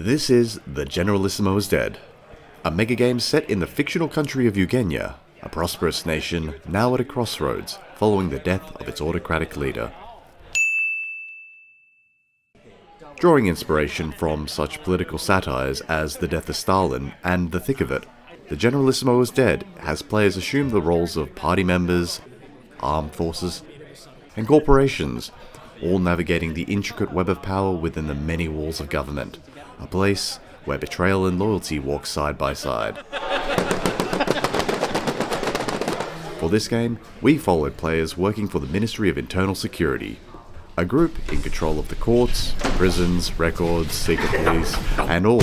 This is The Generalissimo is Dead, a mega game set in the fictional country of Yugenya, a prosperous nation now at a crossroads following the death of its autocratic leader. Drawing inspiration from such political satires as The Death of Stalin and The Thick of It, The Generalissimo is Dead has players assume the roles of party members, armed forces, and corporations, all navigating the intricate web of power within the many walls of government, a place where betrayal and loyalty walk side by side. For this game, we followed players working for the Ministry of Internal Security, a group in control of the courts, prisons, records, secret police, and all.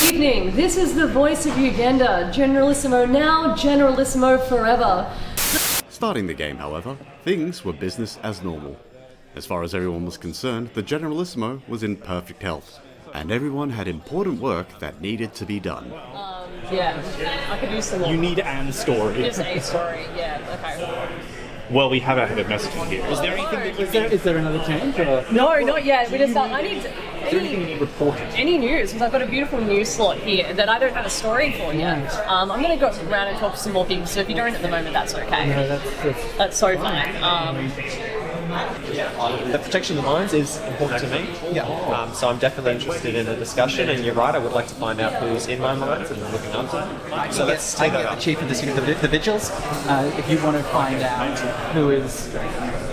Evening, this is the voice of Yugenya, Generalissimo now, Generalissimo forever. Starting the game, however, things were business as normal. As far as everyone was concerned, the Generalissimo was in perfect health, and everyone had important work that needed to be done. Yeah, I could use some more. You need an story. Just a story, yeah, okay. Well, we have a head of messaging here. Is there anything that you Is there another change? Or? No, not yet. We just I need anything you need reported? any news, because I've got a beautiful news slot here that I don't have a story for yet. I'm going to go around and talk to some more people, so if you don't at the moment, that's okay. No, That's so fine. The protection of the mines is important to me. Yeah. So I'm definitely interested in a discussion, and you're right, I would like to find out who's in my mines and looking after them. So let's take that the up. chief of the vigils. If you want to find out who is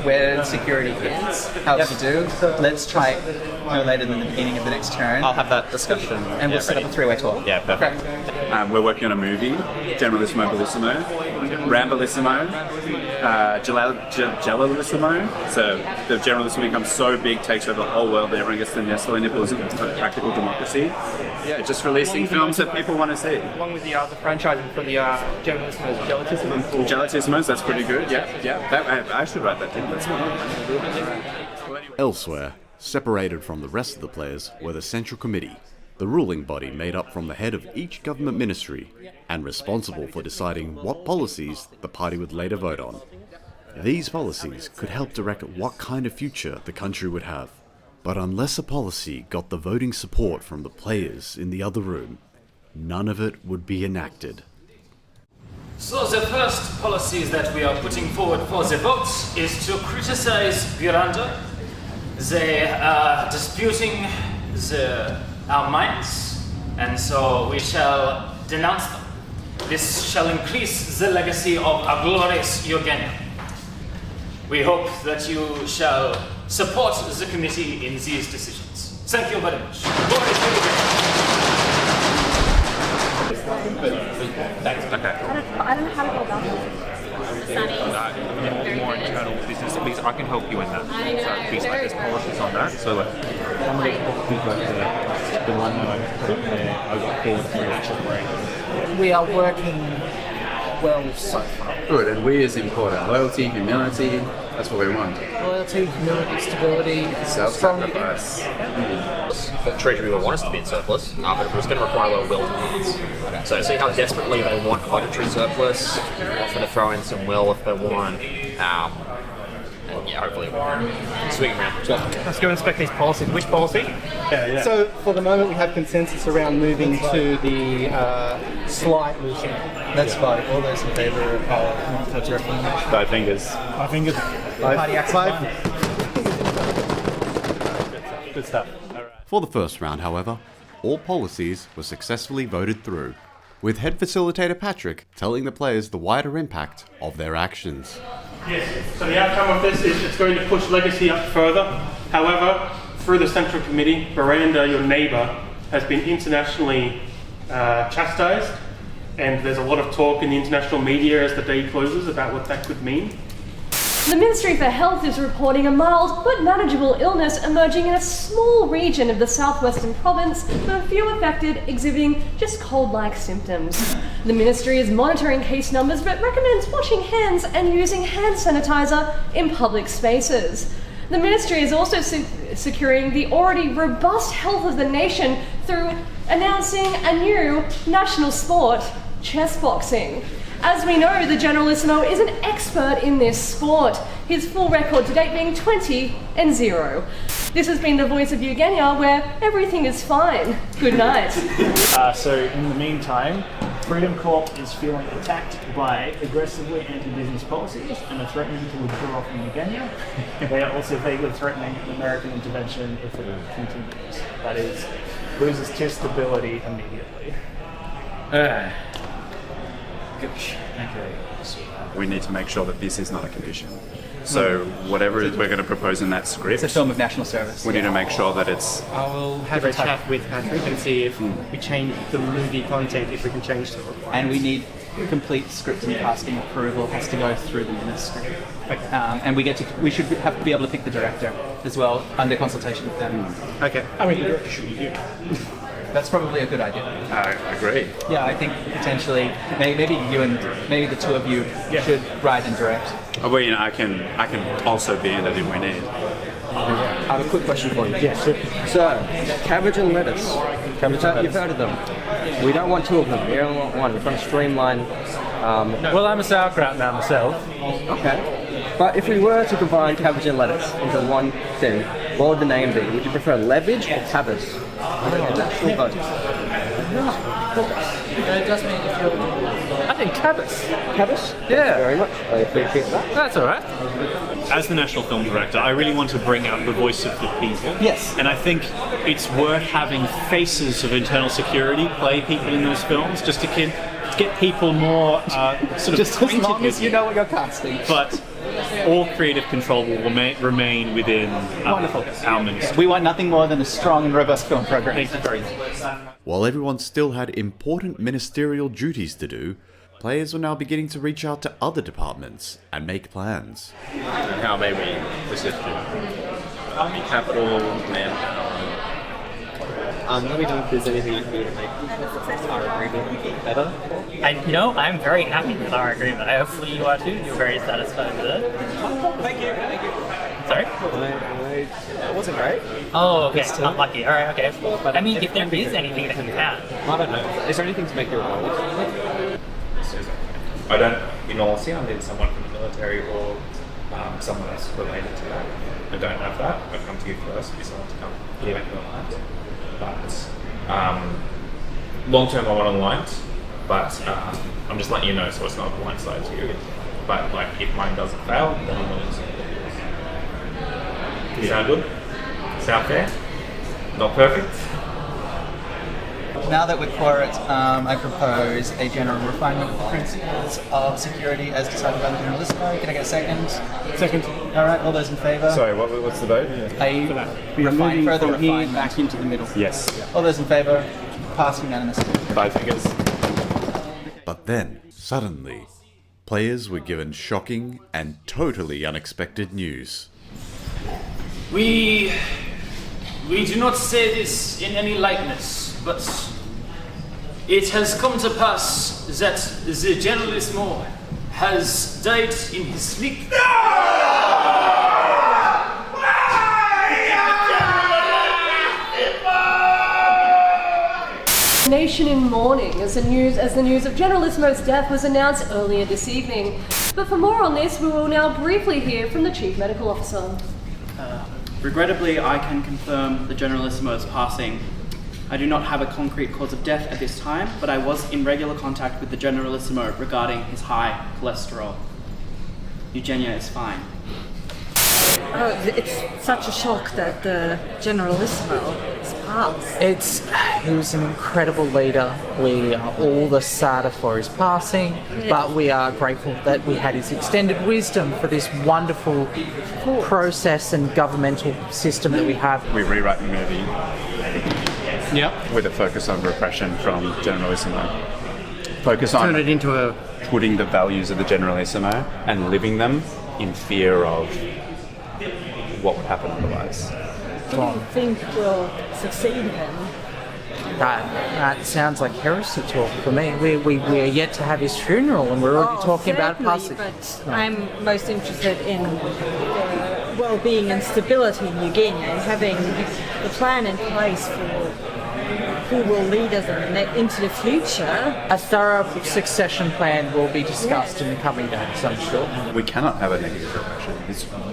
where security is, how to do, let's try no later than the beginning of the next turn. I'll have that discussion. And we'll set up a three-way talk. Yeah, perfect. We're working on a movie, Generalissimo, Bellissimo, Rambolissimo, Generalissimo. So the Generalissimo becomes so big, takes over the whole world that everyone gets to nestle in it, because of practical democracy. Yeah, just releasing films that people want to see. Along with the franchising for the Generalissimo's Generalissimo. Generalissimos, that's pretty good. Yeah. I should write that down. That's fine. Elsewhere, separated from the rest of the players, were the Central Committee, the ruling body made up from the head of each government ministry, and responsible for deciding what policies the party would later vote on. These policies could help direct what kind of future the country would have. But unless a policy got the voting support from the players in the other room, none of it would be enacted. So the first policies that we are putting forward for the votes is to criticize Buranda. They are disputing our minds, and so we shall denounce them. This shall increase the legacy of our glorious Yugenya. We hope that you shall support the committee in these decisions. Thank you very much. I don't know how to go about it. More internal business, because I can help you in that. I know. So please, there's policies on that. So like, one of the policies like the one that I put there, I got forward through actual. We are working well so far. Good, and we is important. Loyalty, humility, that's what we want. Loyalty, humility, stability, Self-sacrifice. The Treasury will want us to be in surplus, but it's going to require a lot of will to So see how desperately they want budgetary surplus, offer to throw in some will if they want, and yeah, hopefully we'll swing around. Let's go inspect these policies. Which policy? So for the moment we have consensus around moving to the slight loosening. That's fine. All those in favour of the recommendation? Five fingers. Party acts. Good stuff. For the first round, however, all policies were successfully voted through, with head facilitator Patrick telling the players the wider impact of their actions. Yes, so the outcome of this is it's going to push legacy up further. However, through the Central Committee, Buranda, your neighbour, has been internationally chastised, and there's a lot of talk in the international media as the day closes about what that could mean. The Ministry for Health is reporting a mild but manageable illness emerging in a small region of the southwestern province, with a few affected exhibiting just cold-like symptoms. The Ministry is monitoring case numbers but recommends washing hands and using hand sanitizer in public spaces. The Ministry is also securing the already robust health of the nation through announcing a new national sport, chess boxing. As we know, the Generalissimo is an expert in this sport, his full record to date being 20-0. This has been the voice of Yugenya, where everything is fine. Good night. So in the meantime, Freedom Corp is feeling attacked by aggressively anti-business policies and are threatening to withdraw from Yugenya. They are also vaguely threatening American intervention if it continues. That is, loses tier stability immediately. Gosh. Okay. We need to make sure that this is not a condition. So whatever we're going to propose in that script, It's a film of national service. we need to make sure that it's I will have a chat with Patrick and see if we change the movie content, if we can change the And we need complete script and casting approval has to go through the ministry. And we should have to be able to pick the director as well under consultation with them. Okay. I mean, the director should be you. That's probably a good idea. I agree. Yeah, I think potentially maybe you and maybe the two of you should write and direct. Well, you know, I can also be in it if we need. I have a quick question for you. Yes. So, cabbage and lettuce. You've heard of them. We don't want two of them. We only want one. We're trying to streamline. Well, I'm a sauerkraut man myself. Okay. But if we were to combine cabbage and lettuce into one thing, what would the name be? Would you prefer Leverage or Cabbage? I think Cabbage. Cabbage? Thank you very much. I appreciate that. That's alright. As the national film director, I really want to bring out the voice of the people. Yes. And I think it's worth having faces of internal security play people in those films, just to get people more sort of Just as acquainted long as with you know what you're casting. But all creative control will remain within our ministry. We want nothing more than a strong and robust film program. Thank you very much. While everyone still had important ministerial duties to do, players were now beginning to reach out to other departments and make plans. How may we assist you? Capital, manpower. Let me know if there's anything I can do to make our agreement better. I'm very happy with our agreement. Hopefully you are too. You're very satisfied with it. Thank you. Sorry? It wasn't great. Oh, okay. Not lucky. Alright, okay. I mean, if there is anything that you can. I don't know. Is there anything to make you remote? I don't, in all honesty, I need someone from the military or someone else related to that. I don't have that. I've come to you first because I want to come make the lines. But long term, I want on lines. But I'm just letting you know so it's not a blindside to you. But like, if mine doesn't fail, then I'm willing to. Sound good? Sound fair? Not perfect? Now that we're quorate, I propose a general refinement of the principles of security as decided by the Generalissimo. Can I get a second? Second. Alright, all those in favour? Sorry, what's the vote? Further refine back into the middle. Yes. All those in favour? Pass unanimously. 5 figures. But then, suddenly, players were given shocking and totally unexpected news. We do not say this in any lightness, but it has come to pass that the Generalissimo has died in his sleep. Nation in mourning as the news of Generalissimo's death was announced earlier this evening. But for more on this, we will now briefly hear from the Chief Medical Officer. Regrettably, I can confirm the Generalissimo's passing. I do not have a concrete cause of death at this time, but I was in regular contact with the Generalissimo regarding his high cholesterol. Yugenya is fine. It's such a shock that the Generalissimo has passed. He was an incredible leader. We are all the sadder for his passing, but we are grateful that we had his extended wisdom for this wonderful process and governmental system that we have. We rewrite the movie. Yep. With a focus on repression from Generalissimo. Focus on Turn it into putting the values of the Generalissimo and living them in fear of what would happen otherwise. Do you think will succeed him? That sounds like heresy talk for me. We are yet to have his funeral and we're already talking about passing. But I'm most interested in the well-being and stability in Yugenya and having the plan in place for who will lead us into the future. A thorough succession plan will be discussed in the coming days, I'm sure. We cannot have a negative repression.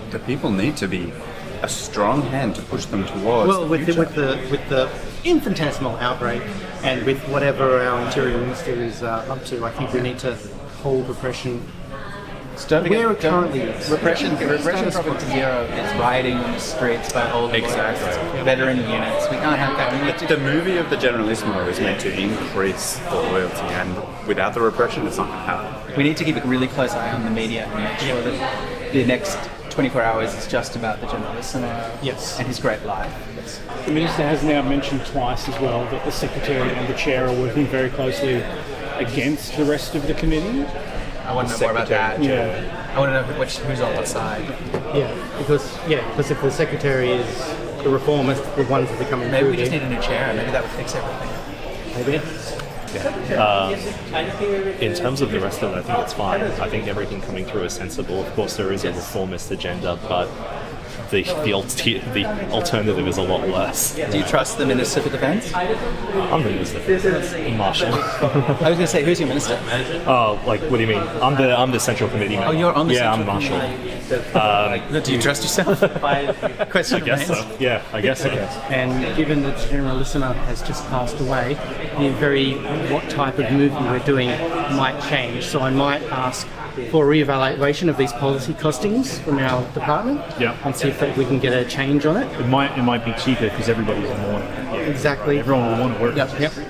The people need to be a strong hand to push them towards. Well, the with future. the infinitesimal outbreak, and with whatever our Interior Minister is up to, I think we need to hold repression. Where it currently is. Repression's dropping to zero. It's rioting on the streets by all the veteran units. We can't have that. The movie of the Generalissimo is meant to increase the loyalty, and without the repression, it's not going to happen. We need to keep a really close eye on the media and make sure that the next 24 hours is just about the Generalissimo and his great life. Yes. The Minister has now mentioned twice as well that the Secretary and the Chair are working very closely against the rest of the committee. I want to know more about that. Yeah. I want to know who's on what side. Because if the Secretary is the reformist, the ones that are coming maybe through. We just need a new chair. Maybe that would fix everything. Maybe. In terms of the rest of it, I think it's fine. I think everything coming through is sensible. Of course, there is a reformist agenda, but the alternative is a lot worse. Do you trust the Minister for Defence? I'm the Minister for Defence. Marshall. I was going to say, who's your Minister? Oh, what do you mean? I'm the Central Committee member. Oh, you're on the Central Marshall. Do you trust yourself? Question I guess so. Yeah, I guess so. And given that Generalissimo has just passed away, what type of movie we're doing might change. So I might ask for re-evaluation of these policy costings from our department, and see if we can get a change on it. It might be cheaper because everybody's mourning. Exactly. Everyone will want to work.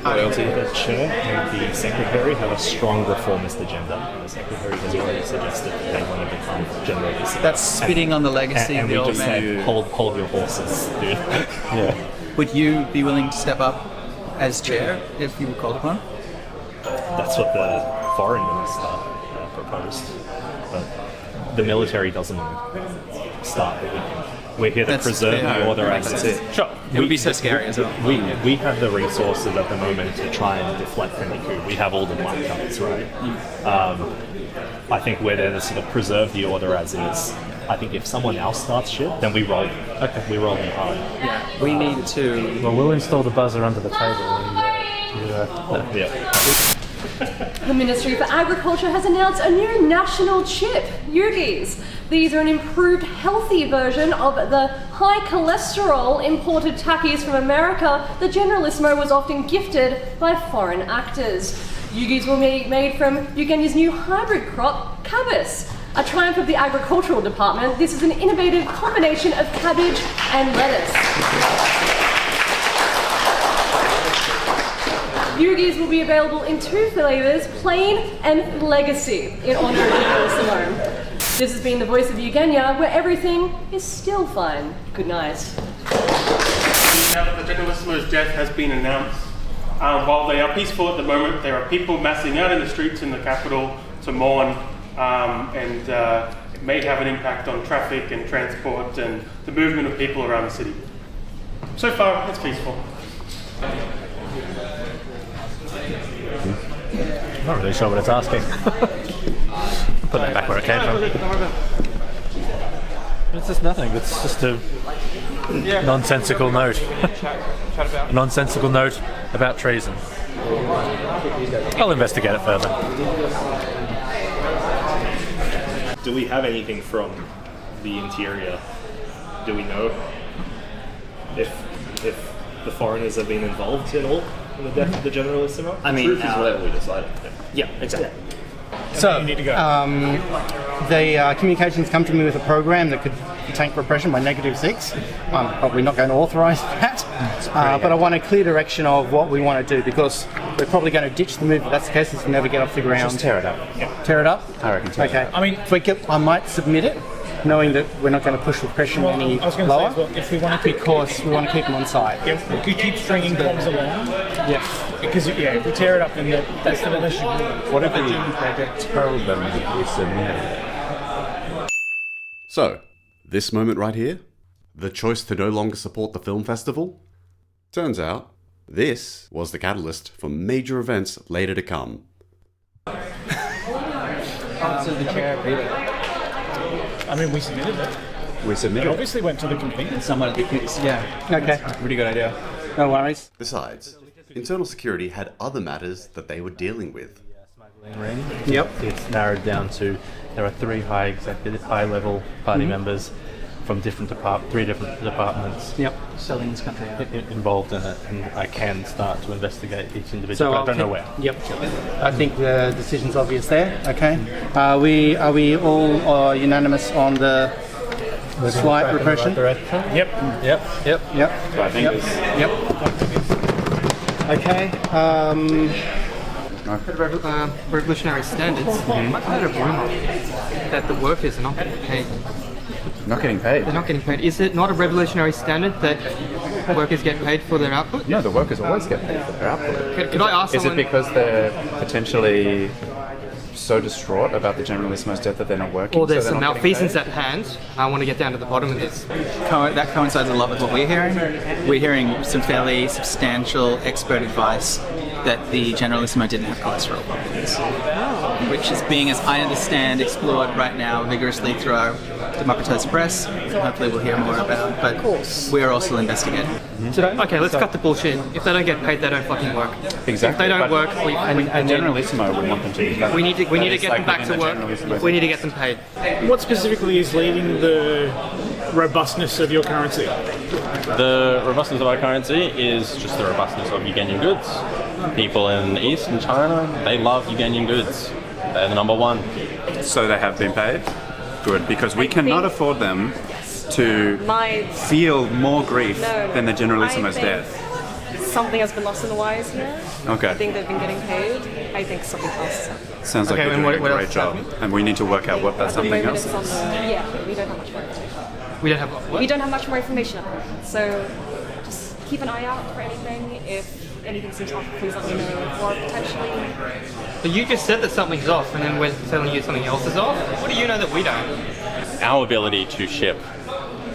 Loyalty. The Chair and the Secretary have a strong reformist agenda. The Secretary has already suggested that they want to become Generalissimo. That's spitting on the legacy of the old man. And we just say, hold your horses, dude. Yeah. Would you be willing to step up as Chair if you were called upon? That's what the Foreign Minister proposed, but the military doesn't start the weekend. We're here to preserve the order as it is. Sure. It would be so scary as well. We have the resources at the moment to try and deflect any coup. We have all the black guns, right? I think we're there to sort of preserve the order as is. I think if someone else starts shit, then we roll. Okay. We roll them hard. Yeah. We need to. Well, we'll install the buzzer under the table. The Ministry for Agriculture has announced a new national chip, Yugis. These are an improved, healthy version of the high cholesterol imported tackies from America that Generalissimo was often gifted by foreign actors. Yugis will be made from Yugenya's new hybrid crop, cabbage. A triumph of the agricultural department, this is an innovative combination of cabbage and lettuce. Yugis will be available in 2 flavours, plain and legacy, in honour of Generalissimo. This has been the voice of Yugenya, where everything is still fine. Good night. Now that the Generalissimo's death has been announced, while they are peaceful at the moment, there are people massing out in the streets in the capital to mourn, and it may have an impact on traffic and transport and the movement of people around the city. So far, it's peaceful. I'm not really sure what it's asking. Put that back where it came from. It's just nothing. It's just a nonsensical note. A nonsensical note about treason. I'll investigate it further. Do we have anything from the interior? Do we know if the foreigners have been involved at all in the death of the Generalissimo? I mean, truth is whatever we decided. Yeah, exactly. So, the communications come to me with a program that could tank repression by -6. I'm probably not going to authorise that, but I want a clear direction of what we want to do, because we're probably going to ditch the move. If that's the case, it's never get off the ground. Just tear it up. Tear it up? I reckon tear it up. I mean, I might submit it, knowing that we're not going to push repression any lower, if we want to because we want to keep them on side. Yeah, we could keep stringing bombs along. Yeah. Because if we tear it up, then that's the issue. What if we tell them that we submit? So, this moment right here, the choice to no longer support the film festival, turns out this was the catalyst for major events later to come. So the chair agreed. I mean, we submitted it. We submitted it. Obviously went to the committee. And someone, Okay. Pretty good idea. No worries. Besides, internal security had other matters that they were dealing with. Ring. Yep. It's narrowed down to there are 3 high-level party members. from three different departments. Yep. Selling this country out. Involved in it, and I can start to investigate each individual. But I don't know where. Yep. I think the decision's obvious there. Okay. Are we all unanimous on the slight repression? Yep. So I think yep. Okay. Revolutionary standards. I've heard a rumour that the workers are not getting paid. Not getting paid? They're not getting paid. Is it not a revolutionary standard that workers get paid for their output? No, the workers always get paid for their output. Could I ask Is someone... it because they're potentially so distraught about the Generalissimo's death that they're not working? Or there's so some they're not getting malfeasance paid? at hand. I want to get down to the bottom of this. That coincides a lot with what we're hearing. We're hearing some fairly substantial expert advice that the Generalissimo didn't have cholesterol problems, which is being, as I understand, explored right now vigorously through our democratized press. Hopefully we'll hear more about, but we're also investigating. Okay, let's cut the bullshit. If they don't get paid, they don't fucking work. Exactly. If they don't work, and Generalissimo would want them to. we need to get them back to work. We need to get them paid. What specifically is leading the robustness of your currency? The robustness of our currency is just the robustness of Yugenyan goods. People in the East and China, they love Yugenyan goods. They're the number one. So they have been paid? Good, because we cannot afford them to feel more grief than the Generalissimo's death. Something has been lost in the wires here. Okay. I think they've been getting paid. I think something else has happened. Sounds like you're doing a great job. And we need to work out what that At the something moment else it's on is. yeah, we don't have much more information. We don't have what? We don't have much more information at the moment. So just keep an eye out for anything. If anything seems off, please let me know. Or potentially... But you just said that something's off, and then we're telling you something else is off? What do you know that we don't? Our ability to ship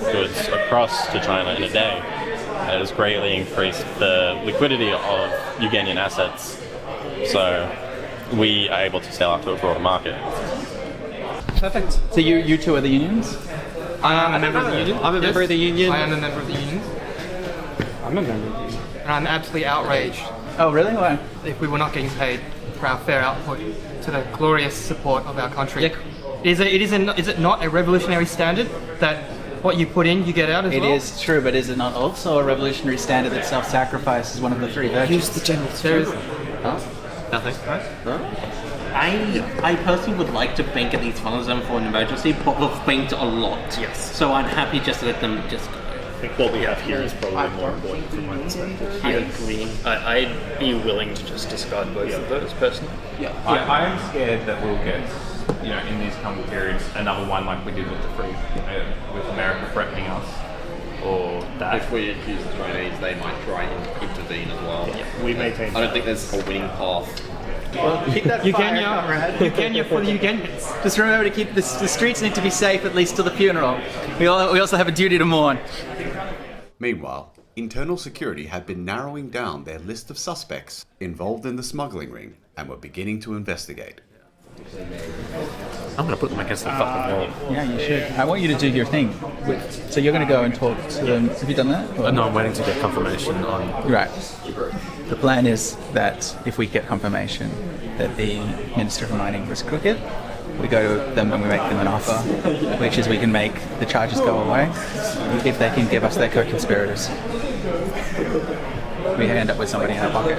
goods across to China in a day has greatly increased the liquidity of Yugenyan assets. So we are able to sell out to a broader market. Perfect. So you two are the unions? I am a member of the union. I'm a member of the union. I am a member of the union. I'm a member of the union. And I'm absolutely outraged. Oh, really? Why? If we were not getting paid for our fair output to the glorious support of our country. Yeah. Is it not a revolutionary standard that what you put in, you get out as well? It is true, but is it not also a revolutionary standard that self-sacrifice is one of the three virtues? Who's the general? Nothing. I personally would like to bank at least one of them for an emergency, but we've banked a lot. Yes. So I'm happy just to let them just go. I think what we have here is probably more important from my perspective. I agree. I'd be willing to just discard both of those personally. I am scared that we'll get, in these coming periods, another one like we did with the free, with America threatening us, or that. If we accuse the Chinese, they might try and intervene as well. Yeah, we maintain. I don't think there's a winning path. Well, keep that fire, comrade. Yugenya for the Yugenyans. Just remember to keep the streets need to be safe at least till the funeral. We also have a duty to mourn. Meanwhile, internal security had been narrowing down their list of suspects involved in the smuggling ring and were beginning to investigate. I'm going to put them against the fucking wall. Yeah, you should. I want you to do your thing. So you're going to go and talk to them. Have you done that? No, I'm waiting to get confirmation on... Right. The plan is that if we get confirmation that the Minister of Mining was crooked, we go to them and we make them an offer, which is we can make the charges go away if they can give us their co-conspirators. We end up with somebody in our pocket.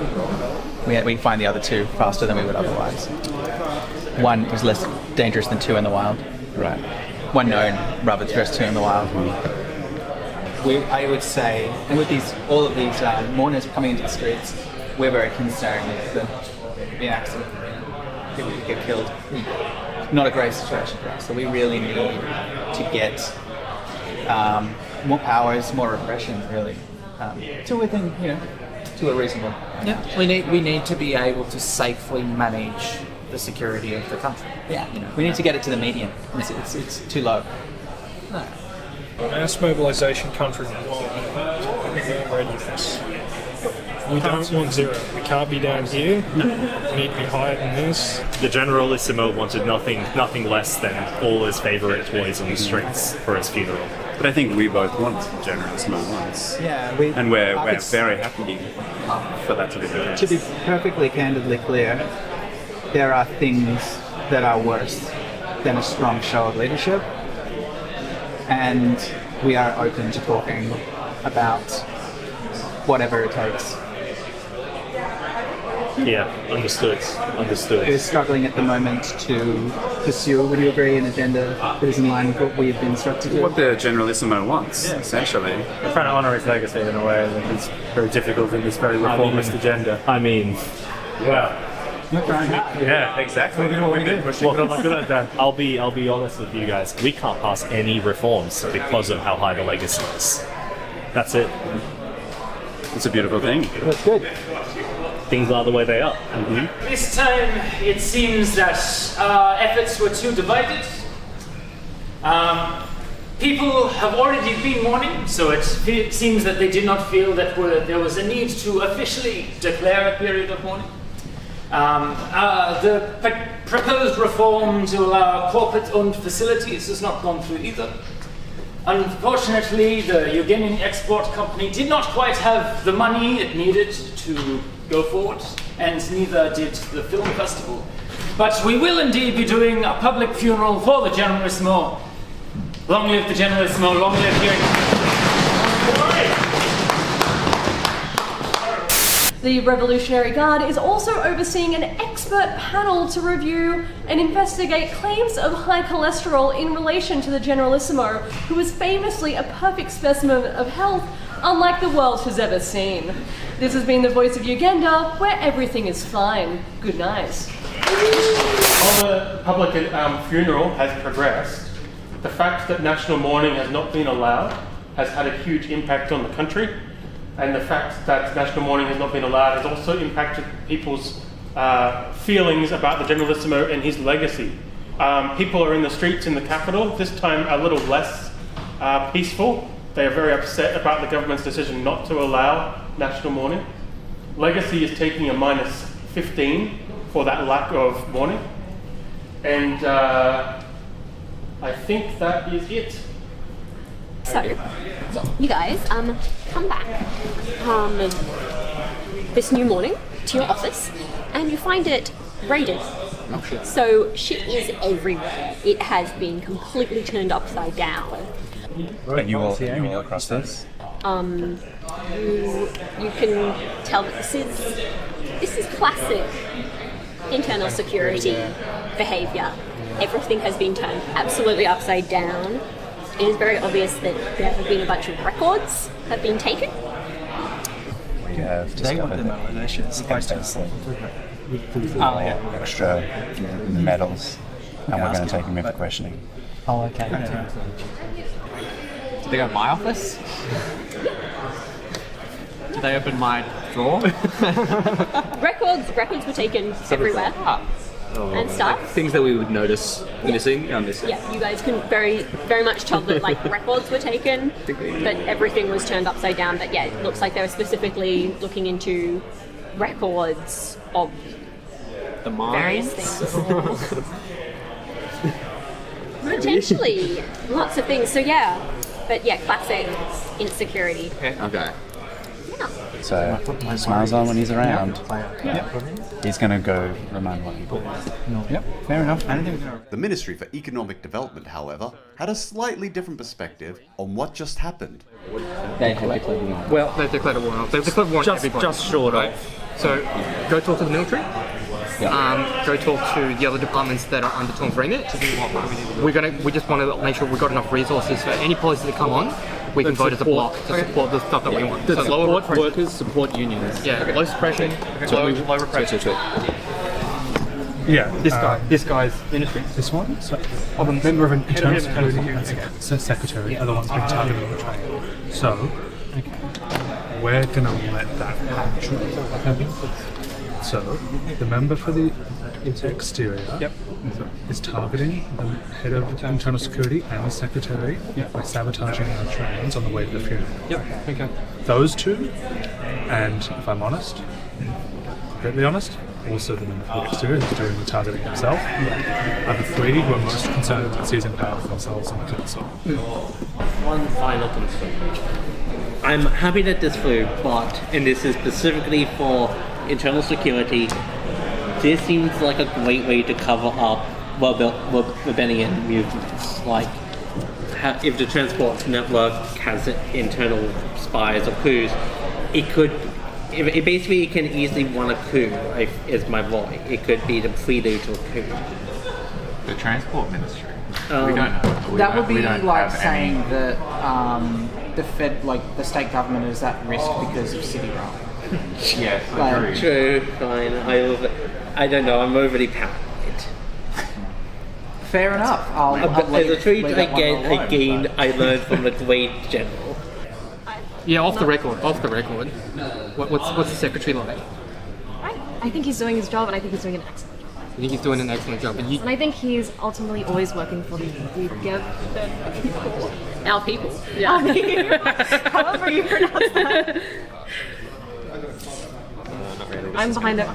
We find the other two faster than we would otherwise. One is less dangerous than two in the wild. Right. One known rather than two in the wild. I would say, and with all of these mourners coming into the streets, we're very concerned if there'd be an accident, people could get killed. Not a great situation for us. So we really need to get more powers, more repression, really, to within, to a reasonable. Yeah, we need to be able to safely manage the security of the country. Yeah, we need to get it to the median. It's too low. No. Mass mobilisation countrywide. We're ready for this. We don't want zero. We can't be down here. We need to be higher than this. The Generalissimo wanted nothing less than all his favourite toys on the streets for his funeral. But I think we both want Generalissimo once. Yeah, and we're very happy for that to be the case. To be perfectly candidly clear, there are things that are worse than a strong show of leadership. and we are open to talking about whatever it takes. Yeah, understood. We're struggling at the moment to pursue, would you agree, an agenda that is in line with what we have been instructed to? What the Generalissimo wants, essentially. We're trying to honour his legacy in a way that is very difficult in this very reformist agenda. I mean, yeah, exactly. I'll be honest with you guys. We can't pass any reforms because of how high the legacy is. That's it. It's a beautiful thing. That's good. Things are the way they are. This time, it seems that efforts were too divided. People have already been mourning, so it seems that they did not feel that there was a need to officially declare a period of mourning. The proposed reform to allow corporate-owned facilities has not gone through either. Unfortunately, the Yugenya export company did not quite have the money it needed to go forward, and neither did the film festival. But we will indeed be doing a public funeral for the Generalissimo. Long live the Generalissimo, long live Yugenya. The Revolutionary Guard is also overseeing an expert panel to review and investigate claims of high cholesterol in relation to the Generalissimo, who is famously a perfect specimen of health unlike the world has ever seen. This has been the Voice of Yugenya, where everything is fine. Good night. While the public funeral has progressed, the fact that national mourning has not been allowed has had a huge impact on the country. And the fact that national mourning has not been allowed has also impacted people's feelings about the Generalissimo and his legacy. People are in the streets in the capital, this time a little less peaceful. They are very upset about the government's decision not to allow national mourning. Legacy is taking a -15 for that lack of mourning. And I think that is it. So, you guys, come back this new morning to your office, and you find it raided. Oh shit. So shit is everywhere. It has been completely turned upside down. Are you all across this? You can tell that this is classic internal security behaviour. Everything has been turned absolutely upside down. It is very obvious that there have been a bunch of records have been taken. We have discovered that extra medals, and we're going to take him in for questioning. Oh, okay. Did they go to my office? Did they open my drawer? Records were taken everywhere. And stuff. Like things that we would notice missing. Yeah, you guys can very much tell that like records were taken, but everything was turned upside down. But yeah, it looks like they were specifically looking into records of the various things. Potentially lots of things. So yeah, but yeah, classic insecurity. Okay. So, smiles on when he's around. He's going to go remind what people. Yep, fair enough. The Ministry for Economic Development, however, had a slightly different perspective on what just happened. They have declared war. Well, they've declared a war. They've declared war on everybody. Just short of. Right? So, go talk to the military. Go talk to the other departments that are under Tom's remit. We just want to make sure we've got enough resources for any policies that come on. We can vote as a block to support the stuff that we want. So lower workers, support unions. Yeah, low suppression, low repression. Yeah, this guy's ministry. This one? So, I'm a member of an internal security and secretary are the ones being targeted on the train. So, we're going to let that happen. So, the member for the exterior is targeting the head of internal security and the secretary by sabotaging our trains on the way to the funeral. Those two, and if I'm honest, completely honest, also the member for the exterior who's doing the targeting himself, are the three who are most concerned about seizing power for themselves on the council. One final concern. I'm happy that this flew, but, and this is specifically for internal security, this seems like a great way to cover up rebellion movements. Like, if the transport network has internal spies or coups, it could. It basically can easily run a coup. Is my voice. It could be the prelude to a coup. The transport ministry. We Um, don't know. That would be we don't like have saying any- that the state government is at risk because of city run. Yes, Like- agreed. True, fine. I don't know. I'm overly paranoid. Fair enough. I'll But leave- as a treat leave that one alone, again, but- I learned from the great general. Yeah, off the record. What's the secretary like? I think he's doing his job, and I think he's doing an excellent job. I think he's doing an excellent job. And you, And I think he's ultimately always working for the our people. Yeah. However you pronounce that. Not really. I'm behind it.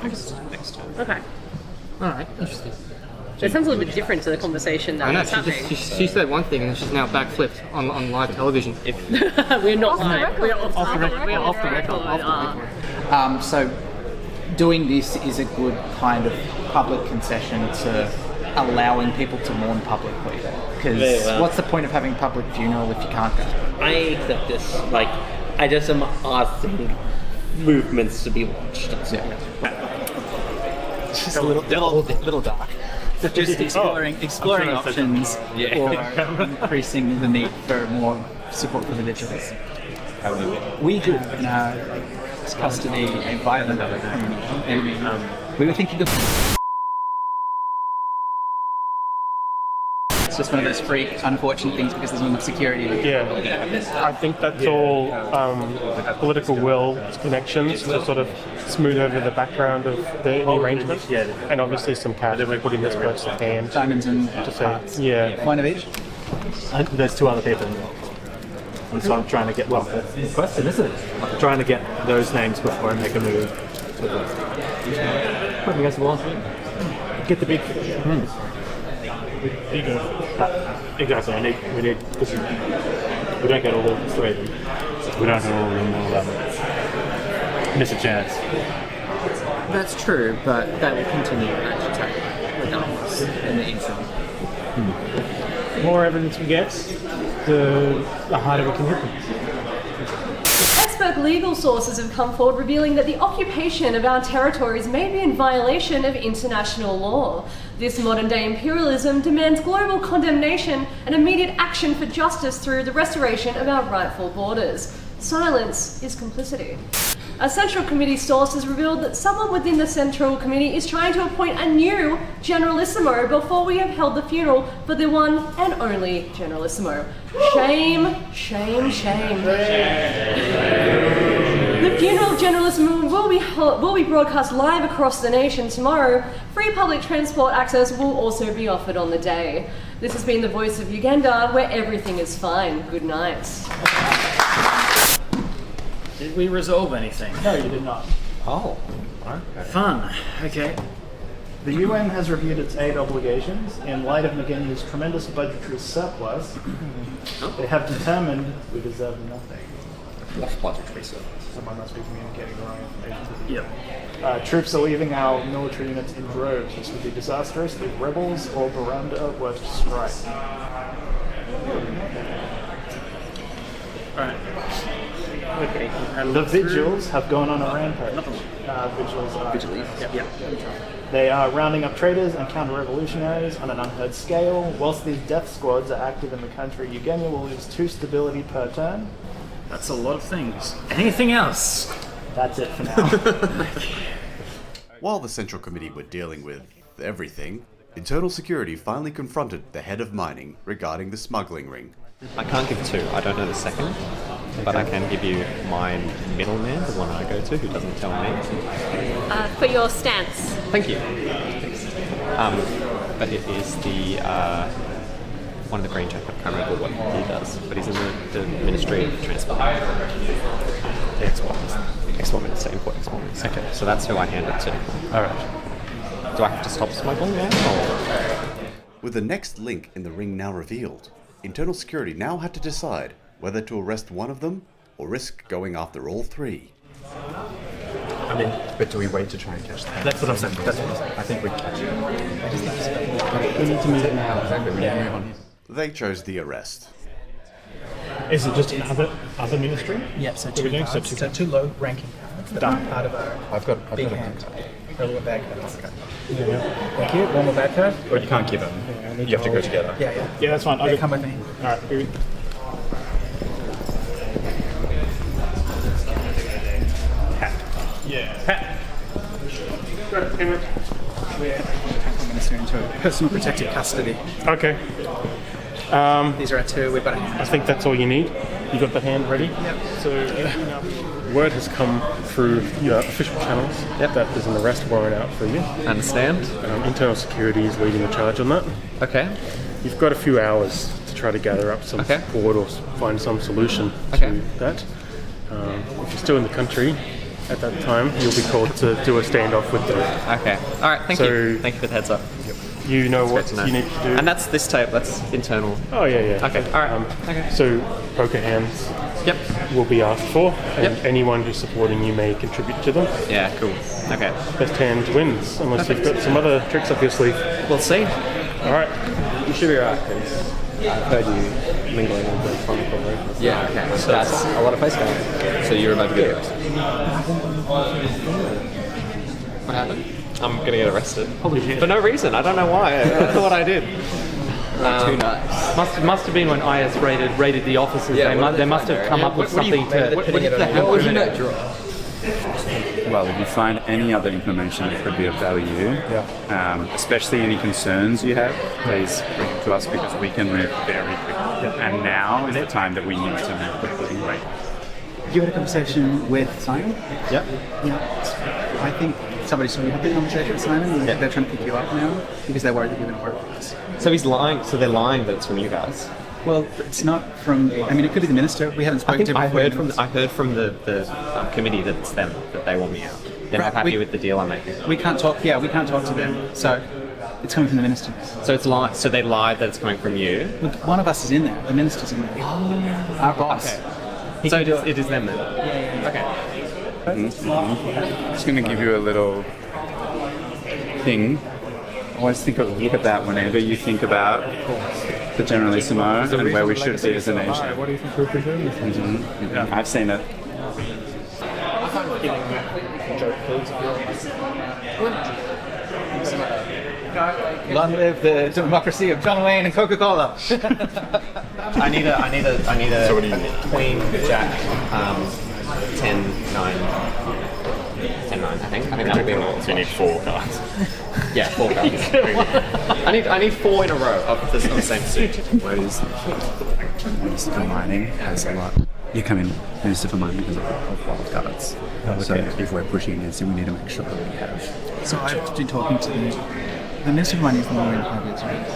Next turn. Okay. all right, interesting. It sounds a little bit different to the conversation I know. that's happening. She said one thing, and she's now backflipped on live television. We're not Off the record. We're off the record. We're Off the record. So doing this is a good kind of public concession to allowing people to mourn publicly. Because Very well. what's the point of having a public funeral if you can't go? I accept this. Like, I just am asking movements to be watched. That's all. It's just a little dark. So just exploring options for increasing the need for more support for the vigilance. We have in our custody a violent enemy. We were thinking of. It's just one of those freak, unfortunate things because there's not enough security. Yeah, I think that's all political will connections to sort of smooth over the background of the arrangement, and obviously some cash we put in this person's hand. Diamonds and to say, parts. yeah. One of each? There's two other people involved. And so I'm trying to get, well, the question isn't it? I'm trying to get those names before I make a move. Put them against the wall. Get the big fish. Exactly. We need, because we don't get all three of them. We don't get all of them, we'll miss a chance. That's true, but that will continue to agitate regardless in the interim. More evidence we get, the harder we can hit them. Expert legal sources have come forward revealing that the occupation of our territories may be in violation of international law. This modern-day imperialism demands global condemnation and immediate action for justice through the restoration of our rightful borders. Silence is complicity. A Central Committee source has revealed that someone within the Central Committee is trying to appoint a new Generalissimo before we have held the funeral for the one and only Generalissimo. Shame, shame, shame. The funeral of Generalissimo will be broadcast live across the nation tomorrow. Free public transport access will also be offered on the day. This has been the voice of Uganda, where everything is fine. Good night. Did we resolve anything? No, you did not. Oh, okay. Fun. Okay. The UN has reviewed its aid obligations in light of Yugenya's tremendous budgetary surplus. They have determined we deserve nothing. What budgetary surplus? Someone must be communicating the wrong information. Yep. Troops are leaving our military units in droves. This would be disastrous if rebels or Burunda were to strike. Right. Okay. And the vigils have gone on a rampage. Vigils are... Yeah. They are rounding up traitors and counter-revolutionaries on an unheard scale. Whilst these death squads are active in the country, Yugenya will lose 2 stability per turn. That's a lot of things. Anything else? That's it for now. While the Central Committee were dealing with everything, Internal Security finally confronted the head of mining regarding the smuggling ring. I can't give 2. I don't know the second, but I can give you my middleman, the one I go to, who doesn't tell me. For your stance. Thank you. But it is the one of the green jacket. I can't remember what he does, but he's in the Ministry of Transport. Export Minister, Import Export Minister. Okay, so that's who I hand it to. All right. Do I have to stop smuggling now? Or? With the next link in the ring now revealed, Internal Security now had to decide whether to arrest one of them or risk going after all 3. I mean, but do we wait to try and catch them? That's what I'm saying. I think we catch it. We need to move it now. Exactly, we need to move on. they chose the arrest. Is it just another ministry? Yeah, so two Everything? cards. So two low-ranking cards that Done. are part of a I've got big a hand. card. Only one bad card. Yeah. Thank you. One more bad card. Or you can't give them. You have to go together. Yeah, yeah. Yeah, that's fine. Yeah, come with me. Alright, here. Yeah. Hat. We're tackling Minister into personal protective custody. Okay. These are our two. We've got a hand. I think that's all you need. You got the hand ready? Yep. So, word has come through your official channels that there's an arrest warrant out for you. Understand. Internal security is leading the charge on that. Okay. You've got a few hours to try to gather up some support or find some solution to that. If you're still in the country at that time, you'll be called to do a standoff with them. Okay. All right. Thank you. Thank you for the heads up. You know That's what great to know. you need to do. And that's this tape. That's internal. Oh yeah. Okay. All right. Okay. So poker hands. Will be asked for, and anyone who's supporting you may contribute to them. Yeah. Cool. Okay. Best hand wins, unless you've got some other tricks up your sleeve. We'll see. All right. You should be right, because I've heard you mingling with the Chronicle. Yeah. Okay. So that's a lot of face value. So you're about to get arrested. What happened? I'm gonna get arrested. For no reason. I don't know why. I don't know what I did. Too nice. Must have been when IS raided the offices. Yeah, they must have come up with something to. What was your note draw? Well, if you find any other information that could be of value, especially any concerns you have, please bring it to us because we can move very quickly. And now is the time that we need to move quickly. Right. You had a conversation with Simon? Yep. Yeah. I think somebody saw you have a conversation with Simon, and they're trying to pick you up now because they're worried that you're going to work with us. So he's lying. So they're lying that it's from you guys. Well, it's not from. I mean, it could be the minister. We haven't spoken to him. I heard from the committee that it's them, that they want me out. They're not happy with the deal I'm making. We can't talk. Yeah, we can't talk to them. So it's coming from the minister. So it's So they lied that it's coming from you. Look, one of us is in there. The minister's in there. Our boss. Okay. So it is them then. Yeah. Okay. Just going to give you a little thing. Always look at that whenever you think about the Generalissimo and where we should be as a nation. What do you think we're presenting? I've seen it. Long live the democracy of John Wayne and Coca-Cola. I need a queen, jack, 10, 9. 10, 9, I think that'll be enough. So you need 4 cards. Yeah, 4 cards. I need 4 in a row of the same suit. Minister for Mining has a lot. You come in, Minister for Mining has a lot of wild cards. So if we're pushing against it, we need to make sure that we have. So I've been talking to the Minister of Mining is the one we're in 5 years, right?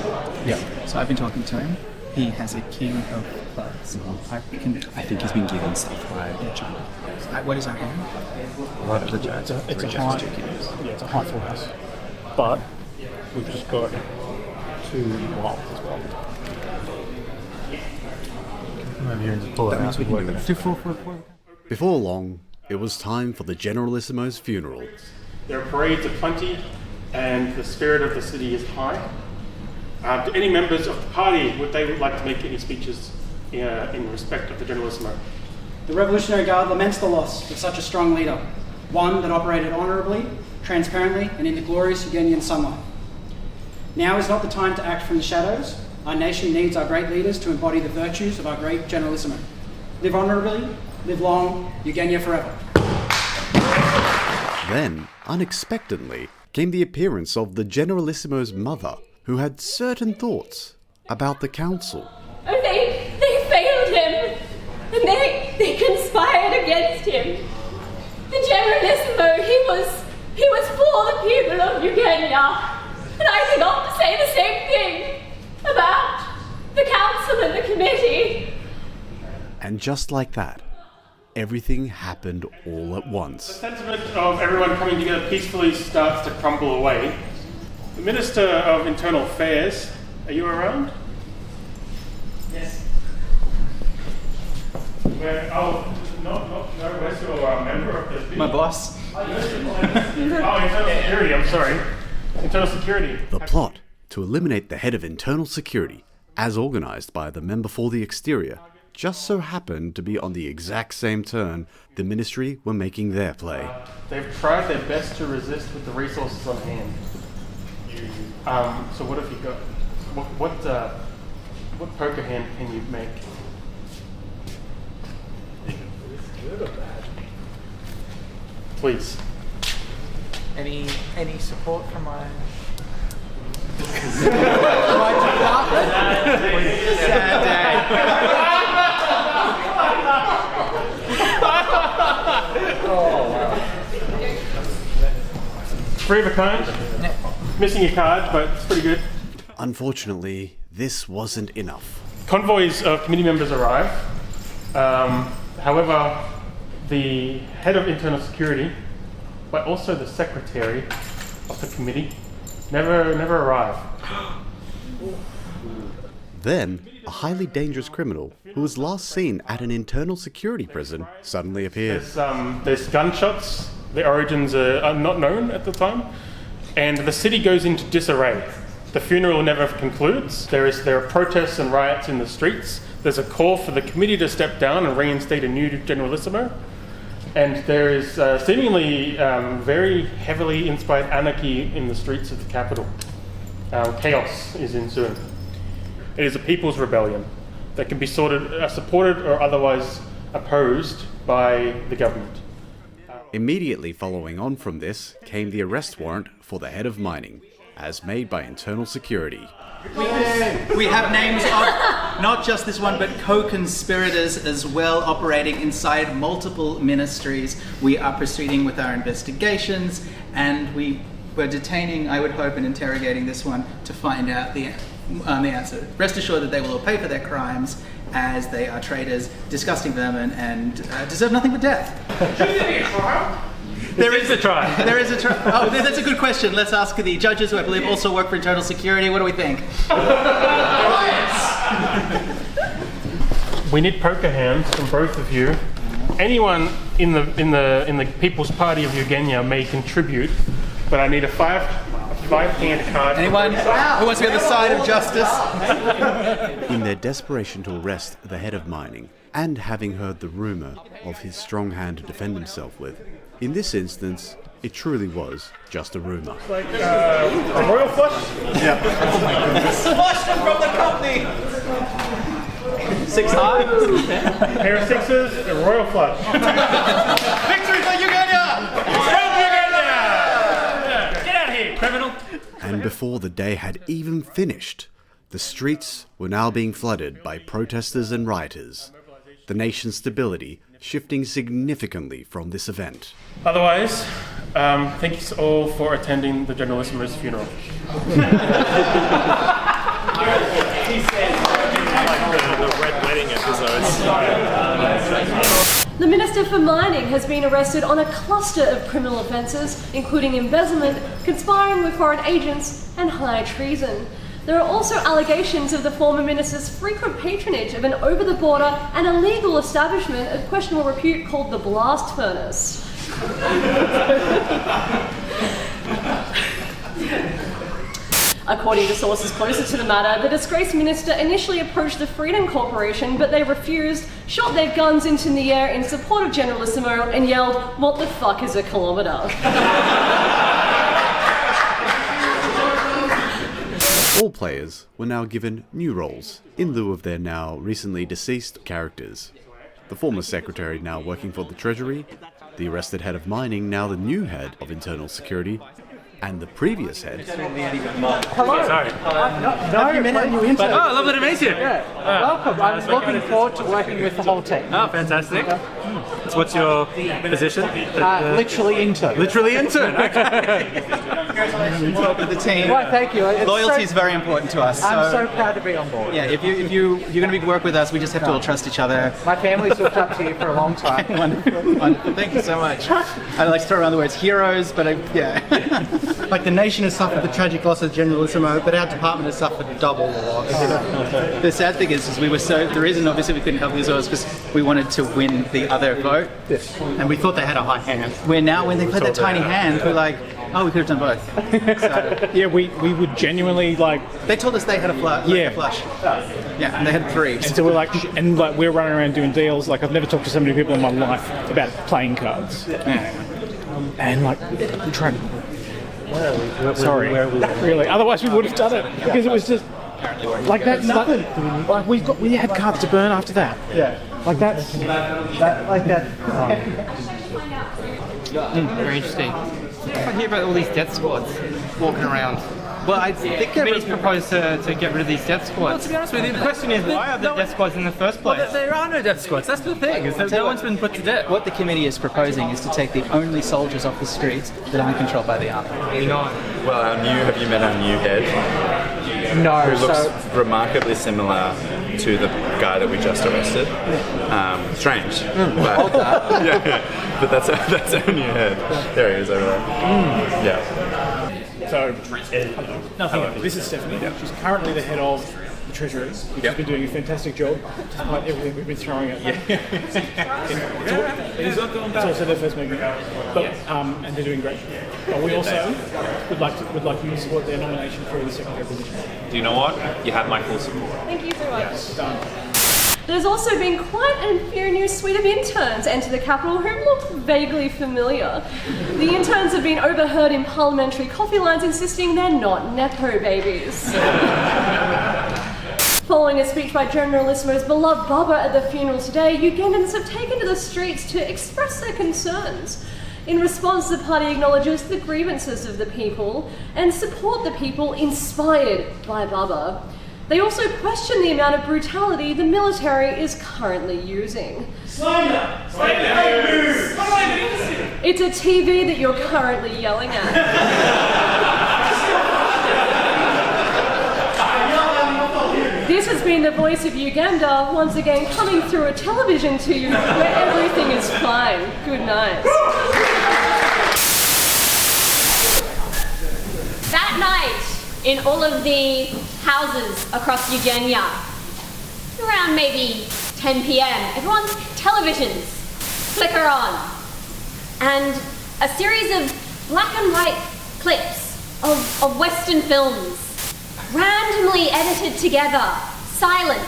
Yeah. So I've been talking to him. He has a king of clubs. I think he's been given stuff by China. What is our hand? What are the judges? It's a high full house. But we've just got 2 wilds as well. Come over here and just pull it out and work it out. Before long, it was time for the Generalissimo's funeral. There are parades aplenty, and the spirit of the city is high. Do any members of the party, would they like to make any speeches in respect of the Generalissimo? The Revolutionary Guard laments the loss of such a strong leader, one that operated honourably, transparently, and in the glorious Yugenyan sunlight. Now is not the time to act from the shadows. Our nation needs our great leaders to embody the virtues of our great Generalissimo. Live honourably, live long, Yugenya forever. Then, unexpectedly, came the appearance of the Generalissimo's mother, who had certain thoughts about the council. Oh, they failed him, and they conspired against him. The Generalissimo, he was for the people of Yugenya, and I think ought to say the same thing about the council and the committee. And just like that, everything happened all at once. The sentiment of everyone coming together peacefully starts to crumble away. The Minister of Internal Affairs, are you around? Yes. Where's your member of the... My boss. Internal Security, I'm sorry. Internal Security. The plot to eliminate the head of internal security as organised by the member for the exterior, just so happened to be on the exact same turn the Ministry were making their play. They've tried their best to resist with the resources on hand. So what have you got? What poker hand can you make? Good or bad? Please. Any support from my Three of a kind. Missing your card, but it's pretty good. Unfortunately, this wasn't enough. Convoys of committee members arrive. However, the head of internal security, but also the secretary of the committee, never arrive. Then, a highly dangerous criminal who was last seen at an internal security prison suddenly appeared. There's gunshots. The origins are not known at the time. And the city goes into disarray. The funeral never concludes. There are protests and riots in the streets. There's a call for the committee to step down and reinstate a new Generalissimo. And there is seemingly very heavily inspired anarchy in the streets of the capital. Chaos is ensuing. It is a people's rebellion that can be supported or otherwise opposed by the government. Immediately following on from this came the arrest warrant for the head of mining, as made by internal security. We have names of not just this one, but co-conspirators as well, operating inside multiple ministries. We are proceeding with our investigations, and we were detaining, I would hope, and interrogating this one to find out the answer. Rest assured that they will all pay for their crimes, as they are traitors, disgusting vermin, and deserve nothing but death. There is a trial. There is a trial. Oh, that's a good question. Let's ask the judges, who I believe also work for internal security. What do we think? We need poker hands from both of you. Anyone in the People's Party of Yugenya may contribute, but I need a five-hand card. Anyone who wants to be on the side of justice? In their desperation to arrest the head of mining, and having heard the rumour of his strong hand to defend himself with, in this instance, it truly was just a rumour. Like a royal flush? Yeah. Oh my goodness. Flush from the company! 6 high? Pair of sixes, a royal flush. Victory for Yugenya! Get out of here, criminal! And before the day had even finished, the streets were now being flooded by protesters and rioters, the nation's stability shifting significantly from this event. Otherwise, thanks all for attending the Generalissimo's funeral. The Minister for Mining has been arrested on a cluster of criminal offences, including embezzlement, conspiring with foreign agents, and high treason. There are also allegations of the former minister's frequent patronage of an over-the-border and illegal establishment of questionable repute called the Blast Furnace. According to sources closer to the matter, the disgraced minister initially approached the Freedom Corporation, but they refused, shot their guns into the air in support of Generalissimo, and yelled, "What the fuck is a kilometre?" All players were now given new roles, in lieu of their now recently deceased characters. The former secretary now working for the Treasury, the arrested head of mining now the new head of internal security, and the previous head. Hello. Sorry. Have you met a new intern? Oh, lovely to meet you. Yeah. Welcome. I'm looking forward to working with the whole team. Oh, fantastic. So what's your position? Literally intern. Literally intern. Okay. Welcome to the team. Well, thank you. Loyalty is very important to us. I'm so proud to be on board. Yeah, if you're going to work with us, we just have to all trust each other. My family's looked up to you for a long time. Wonderful. Thank you so much. I like to throw around the words heroes, but yeah. Like the nation has suffered the tragic loss of Generalissimo, but our department has suffered double the loss. The sad thing is we were the reason obviously we couldn't help you as well is because we wanted to win the other vote. And we thought they had a high hand. Where now when they played that tiny hand, we're like, oh, we could have done both. So, yeah, we would genuinely like. They told us they had a flush. Yeah. Yeah, and they had 3. And so we're like, we're running around doing deals. Like I've never talked to so many people in my life about playing cards. And like, I'm trying. Sorry, really. Otherwise, we would have done it because it was just like that's nothing. Like we had cards to burn after that. Yeah, like that. Very interesting. I hear about all these death squads walking around. Well, I think the committee's proposed to get rid of these death squads. Well, to be honest with you, the question is, why are there death squads in the first place? Well, there are no death squads. That's the thing. Is that no one's been put to death. What the committee is proposing is to take the only soldiers off the streets that aren't controlled by the army. Well, have you met our new head? No. Who looks remarkably similar to the guy that we just arrested. Strange. But, yeah, but that's our new head. There he is over there. Yeah. So, nothing. This is Stephanie. She's currently the head of the Treasury, which has been doing a fantastic job despite everything we've been throwing at them. It's also their first meeting, but and they're doing great. But we also would like you to support their nomination for the secretary position. Do you know what? You have my full support. Thank you so much. Yes, done. There's also been quite a few new suite of interns enter the capital who look vaguely familiar. The interns have been overheard in parliamentary coffee lines insisting they're not Nepo babies. Following a speech by Generalissimo's beloved Baba at the funeral today, Ugandan have taken to the streets to express their concerns. In response, the party acknowledges the grievances of the people and support the people inspired by Baba. They also question the amount of brutality the military is currently using. Slander! It's a TV that you're currently yelling at. This has been the voice of Uganda, once again coming through a television to you where everything is fine. Good night. That night, in all of the houses across Yugenya, around maybe 10 p.m, everyone's televisions flicker on, and a series of black and white clips of Western films, randomly edited together, silent,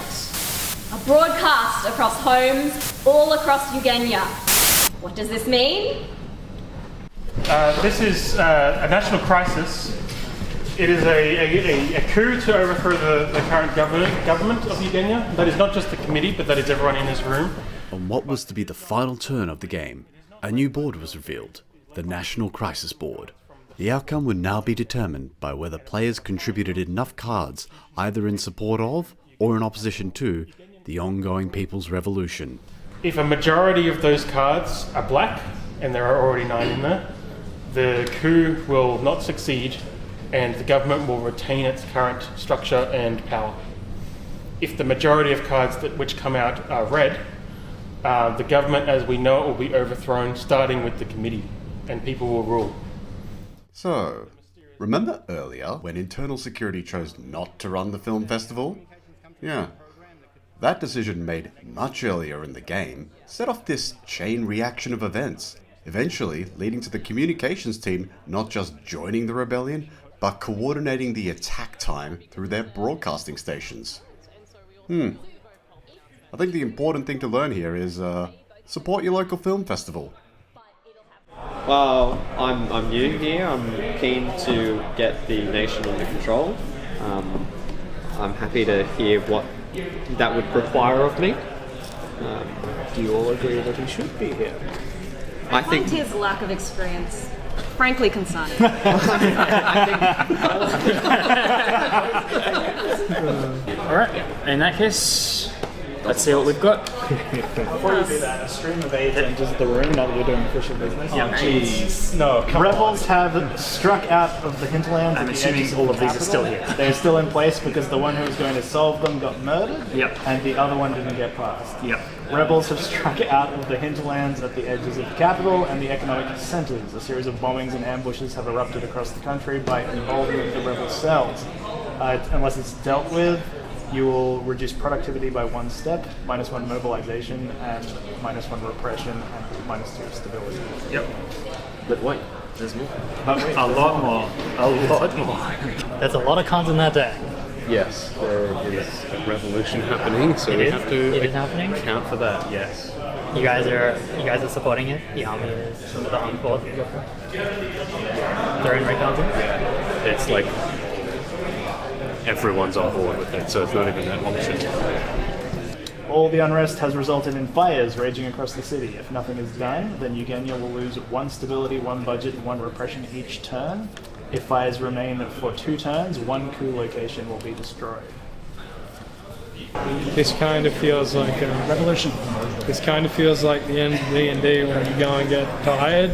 a broadcast across homes all across Yugenya. What does this mean? This is a national crisis. It is a coup to overthrow the current government of Yugenya. That is not just the committee, but that is everyone in this room. On what was to be the final turn of the game, a new board was revealed, the National Crisis Board. The outcome would now be determined by whether players contributed enough cards either in support of or in opposition to the ongoing People's Revolution. If a majority of those cards are black, and there are already 9 in there, the coup will not succeed and the government will retain its current structure and power. If the majority of cards which come out are red, the government as we know it will be overthrown, starting with the committee, and people will rule. So, remember earlier when Internal Security chose not to run the film festival? Yeah. That decision made much earlier in the game set off this chain reaction of events, eventually leading to the communications team not just joining the rebellion, but coordinating the attack time through their broadcasting stations. I think the important thing to learn here is support your local film festival. Well, I'm new here. I'm keen to get the nation under control. I'm happy to hear what that would require of me. Do you all agree that he should be here? I think his lack of experience, frankly, concerning. Alright, in that case, Let's see what we've got. Before you do that, a stream of aids enters the room now that we're doing official business. Yeah, jeez. No, come Rebels have struck out of the hinterlands. I'm at the assuming edges all of the these are still capital. here. They're still in place because the one who was going to solve them got murdered. Yep. And the other one didn't get past. Yep. Rebels have struck out of the hinterlands at the edges of the capital and the economic centres. A series of bombings and ambushes have erupted across the country by involvement of the rebel cells. Unless it's dealt with, you will reduce productivity by 1 step, -1 mobilization, and -1 repression, and -2 stability. Yep. But wait, there's more. A lot more. A lot more. There's a lot of cons in that deck. Yes, there is a revolution happening, so we have to account for that. Yes. You guys are supporting it. The army is the armed force. They're in recon. It's like everyone's on board with it, so it's not even an option. All the unrest has resulted in fires raging across the city. If nothing is done, then Yugenya will lose 1 stability, 1 budget, and 1 repression each turn. If fires remain for 2 turns, 1 coup location will be destroyed. This kind of feels like a revolution. This kind of feels like the end of D&D when you go and get tired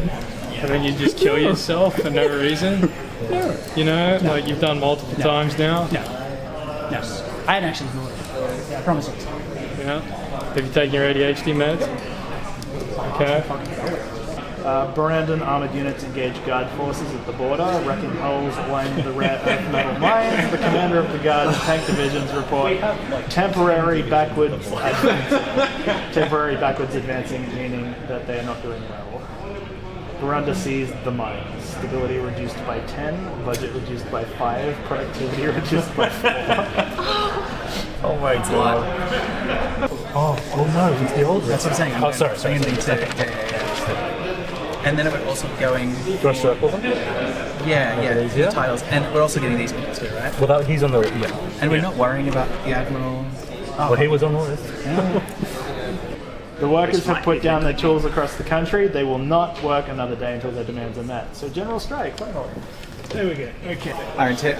and then you just kill yourself for no reason. No. You know, like you've done multiple times now. No. I hadn't actually ignored it. I promise you. Yeah. Have you taken your ADHD meds? Okay. Barandan armoured units engage guard forces at the border, wrecking holes lining the rare earth metal mines. The commander of the guard's tank divisions report temporary backwards advancing, meaning that they are not doing well. Baranda seized the mines. Stability reduced by 10, budget reduced by 5, productivity reduced by 4. Oh my god. Oh no, it's the old. That's what I'm saying. Oh, sorry. I'm going to and then we're also going. Do you want to circle them? Yeah, the titles. And we're also getting these ones too, right? Well, he's on the And we're not worrying about the Admiral. Well, he was on the list. The workers have put down their tools across the country. They will not work another day until their demands are met. So general strike, finally. There we go. Okay.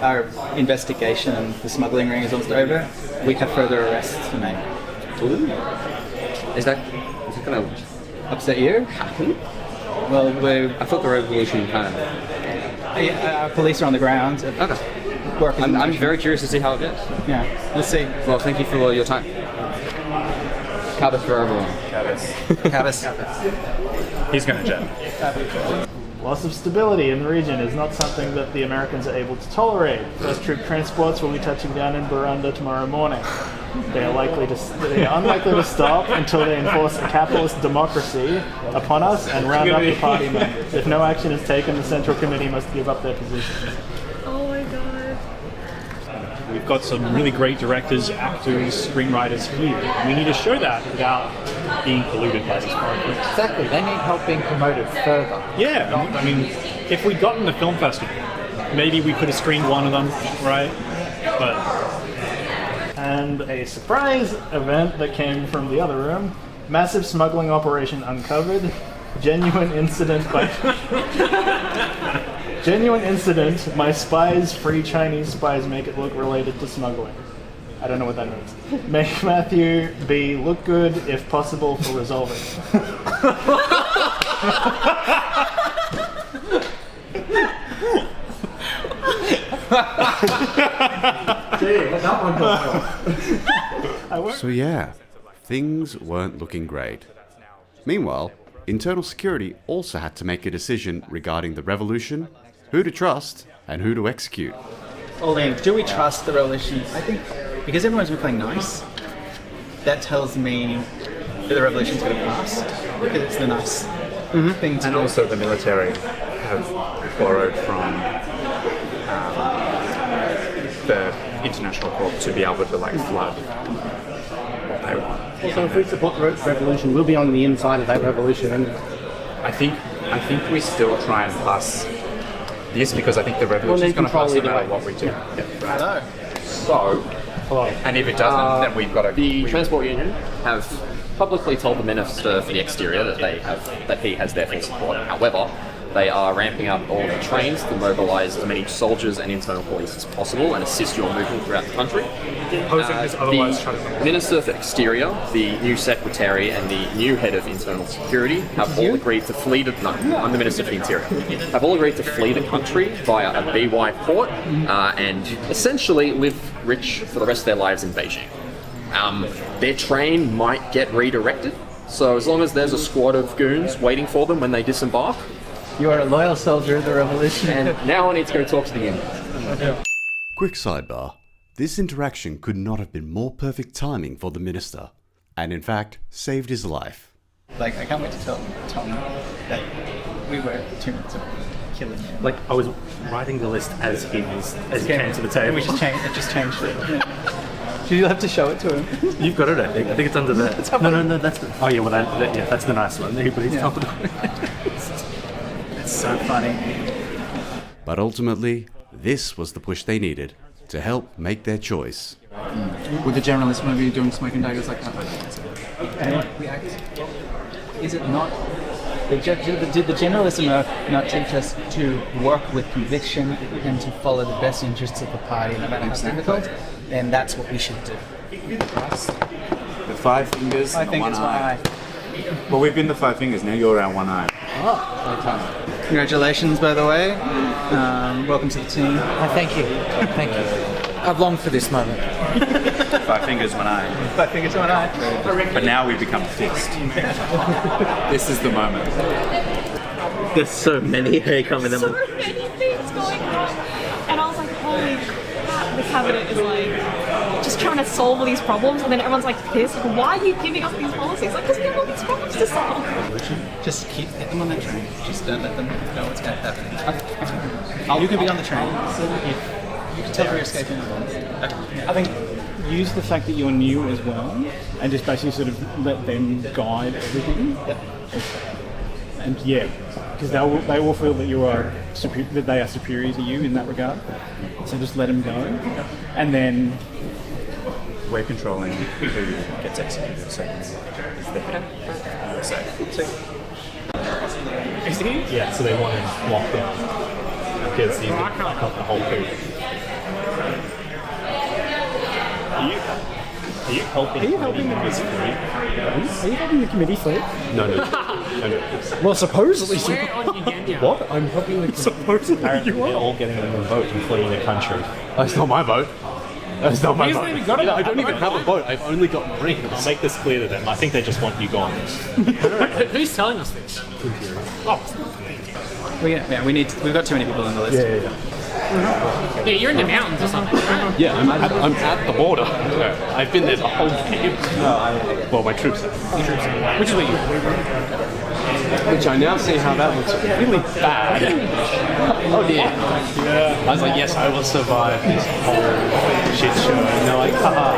Our investigation and the smuggling ring is almost over. We have further arrests to make. Ooh. Is that going to upset you? Well, I thought the revolution kind of... Our police are on the ground. Okay. I'm very curious to see how it goes. Yeah, let's see. Well, thank you for your time. Cabas for everyone. Cabas. He's going to jet. Loss of stability in the region is not something that the Americans are able to tolerate. First troop transports will be touching down in Baranda tomorrow morning. They are unlikely to stop until they enforce a capitalist democracy upon us and round up the party members. If no action is taken, the Central Committee must give up their positions. Oh my god. We've got some really great directors, actors, screenwriters here. We need to show that without being polluted by this project. Exactly, they need help being promoted further. Yeah, I mean, if we'd gotten the film festival, maybe we could have screened one of them, right? But... And a surprise event that came from the other room. Massive smuggling operation uncovered. Genuine incident. My spies, free Chinese spies, make it look related to smuggling. I don't know what that means. Make Matthew B. look good, if possible, for resolving. So yeah, things weren't looking great. Meanwhile, internal security also had to make a decision regarding the revolution, who to trust, and who to execute. Olin, do we trust the revolution? I think because everyone's been playing nice, that tells me that the revolution's going to pass because it's the nice thing to and do. also the military have borrowed from the international court to be able to like flood what they want. Also, if we support the revolution, we'll be on the inside of that revolution. And I think we still try and pass this because I think the revolution is going to pass no matter what we do. Hello. So, and if it doesn't, then we've got to. The Transport Union have publicly told the Minister for the Exterior that he has their full support. However, They are ramping up all the trains to mobilise as many soldiers and internal police as possible and assist your movement throughout the country. The Minister for Exterior, the new Secretary, and the new Head of Internal Security have all agreed to flee the... No, I'm the Minister for the Interior. Have all agreed to flee the country via a BY port and essentially live rich for the rest of their lives in Beijing. Their train might get redirected, so as long as there's a squad of goons waiting for them when they disembark. You are a loyal soldier of the revolution. And now I need to go talk to the Indians. Quick sidebar. This interaction could not have been more perfect timing for the minister, and in fact, saved his life. Like, I can't wait to tell Tom that we were 2 minutes away killing him. Like, I was writing the list as he came to the table. And we just changed it. Yeah. You'll have to show it to him. You've got it, I think. I think it's under there. No, that's the... Oh, yeah, well, that's the nice one. Everybody's top of the... It's so funny. But ultimately, this was the push they needed to help make their choice. Would the Generalissimo be doing smoking daggers like that? Is it not? Did the Generalissimo not teach us to work with conviction and to follow the best interests of the party, no matter how difficult? And that's what we should do. The five fingers, I and think one it's eye. my eye. Well, we've been the five fingers, now you're our one eye. Oh, fantastic. Congratulations, by the way. Welcome to the team. Thank you. Thank you. I've longed for this moment. Five fingers, one eye. 5 fingers, 1 eye. But now we've become fixed. This is the moment. There's so many here coming in. So many things going on. And I was like, holy crap, the cabinet is like just trying to solve all these problems, and then everyone's like pissed. Like, why are you giving us these policies? Like, because we have all these problems to solve. Just keep them on the train. Just don't let them know what's going to happen. You can be on the train. You can tell you're escaping. I think use the fact that you're new as well, and just basically sort of let them guide everything. And yeah, because they will feel that you are that they are superior to you in that regard. So just let them go, and then we're controlling who gets executed. So is he? Yeah, so they want him locked down because he's got the whole coup. Are you helping the this free? Are you helping the committee flee? No. Well, supposedly. We're on Yugenya. What? I'm helping the supposedly. Apparently they're all getting on the vote and fleeing the country. That's not my vote. That's not my vote. I don't even have a vote. I've only got rings. I'll make this clear to them. I think they just want you gone. Who's telling us this? We've got too many people on the list. Yeah, you're in the mountains or something, right? Yeah, I'm at the border. I've been there the whole game. Well, my troops are. Which is what you... Which I now see how that looks really bad. Oh dear. Yeah. I was like, yes, I will survive this whole shit show. And they're like, haha.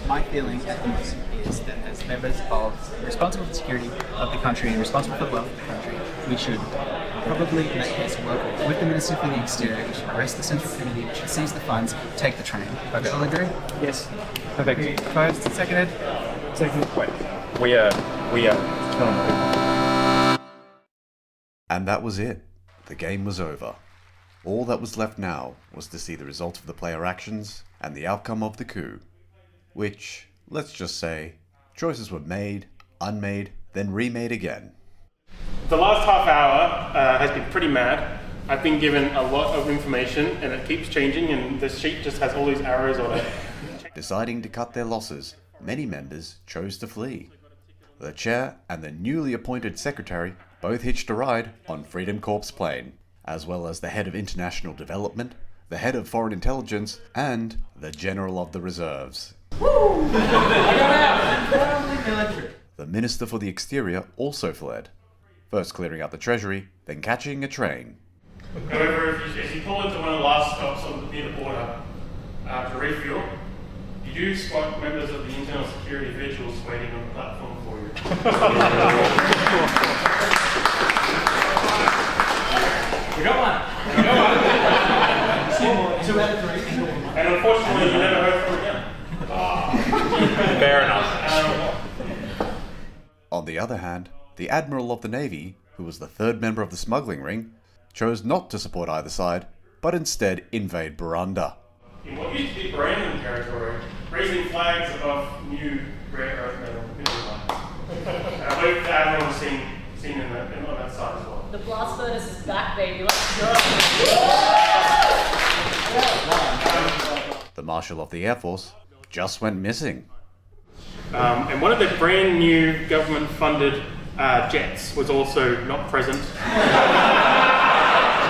My feeling is that as members of responsible for the security of the country and responsible for the wealth of the country, we should probably in that case work with the Minister for the Exterior. We should arrest the Central Committee, we should seize the funds, take the train. Okay, all agree? Yes. Perfect. Opposed? Seconded? Seconded. Wait. We are. And that was it. The game was over. All that was left now was to see the result of the player actions and the outcome of the coup. Which, let's just say, choices were made, unmade, then remade again. The last half hour has been pretty mad. I've been given a lot of information and it keeps changing, and the sheet just has all these arrows on it. Deciding to cut their losses, many members chose to flee. The chair and the newly appointed secretary both hitched a ride on Freedom Corp's plane, as well as the head of international development, the head of foreign intelligence, and the general of the reserves. The Minister for the Exterior also fled, first clearing out the treasury, then catching a train. However, if you pull into one of the last stops near the border to refuel, you do spot members of the internal security vigils waiting on the platform for you. We got one. We got one. 2 out of 3. And unfortunately, you never heard from again. Fair enough. On the other hand, the Admiral of the Navy who was the third member of the smuggling ring, chose not to support either side, but instead invade Burunda. In what used to be Barandan territory, raising flags above new rare earth metal mineral mines. And I believe the Admiral was seen on that side as well. The blast furnace is back, baby. Let's go. The Marshal of the Air Force just went missing. And one of the brand new government-funded jets was also not present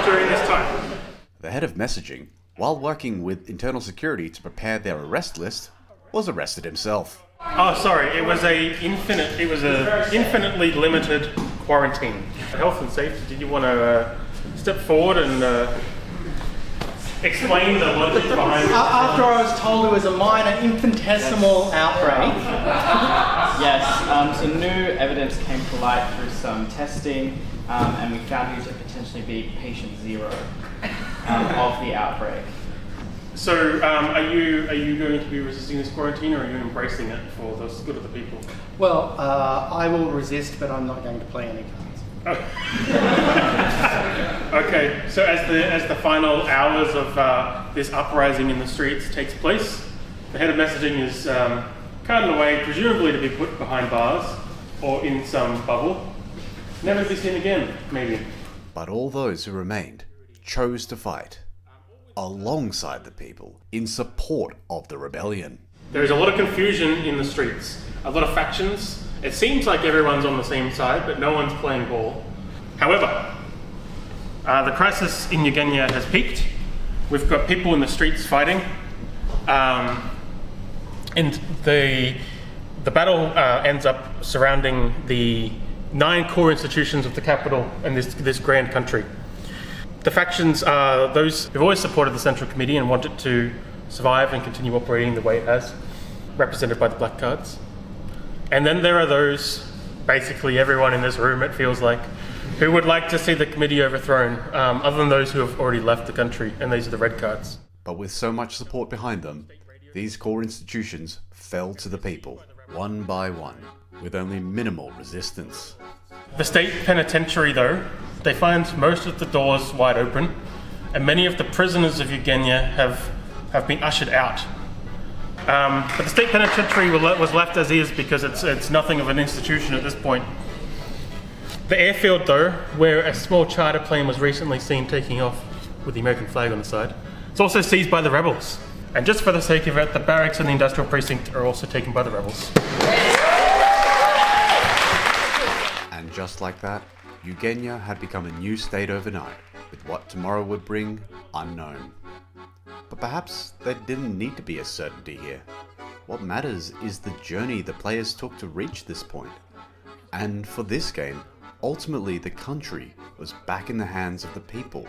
during this time. The head of messaging, while working with internal security to prepare their arrest list, was arrested himself. Oh, sorry. It was a infinitely limited quarantine. Health and safety. Did you want to step forward and explain the logic behind it? After I was told it was a minor, infinitesimal outbreak. Yes, so new evidence came to light through some testing, and we found you to potentially be patient 0 of the outbreak. So, are you going to be resisting this quarantine, or are you embracing it for the good of the people? Well, I will resist, but I'm not going to play any cards. Okay, so as the final hours of this uprising in the streets takes place, the head of messaging is carted away, presumably to be put behind bars or in some bubble, never to be seen again, maybe. But all those who remained chose to fight alongside the people in support of the rebellion. There is a lot of confusion in the streets, a lot of factions. It seems like everyone's on the same side, but no one's playing ball. However, the crisis in Yugenya has peaked. We've got people in the streets fighting, and the battle ends up surrounding the 9 core institutions of the capital and this grand country. The factions are those who've always supported the Central Committee and want it to survive and continue operating the way it has, represented by the black cards. And then there are those, basically everyone in this room, it feels like, who would like to see the committee overthrown, other than those who have already left the country, and these are the red cards. But with so much support behind them, these core institutions fell to the people, one by one, with only minimal resistance. The state penitentiary, though, they find most of the doors wide open, and many of the prisoners of Yugenya have been ushered out. But the state penitentiary was left as is because it's nothing of an institution at this point. The airfield, though, where a small charter plane was recently seen taking off with the American flag on the side, it's also seized by the rebels. And just for the sake of it, the barracks and the industrial precinct are also taken by the rebels. And just like that, Yugenya had become a new state overnight, with what tomorrow would bring unknown. But perhaps there didn't need to be a certainty here. What matters is the journey the players took to reach this point. And for this game, ultimately the country was back in the hands of the people.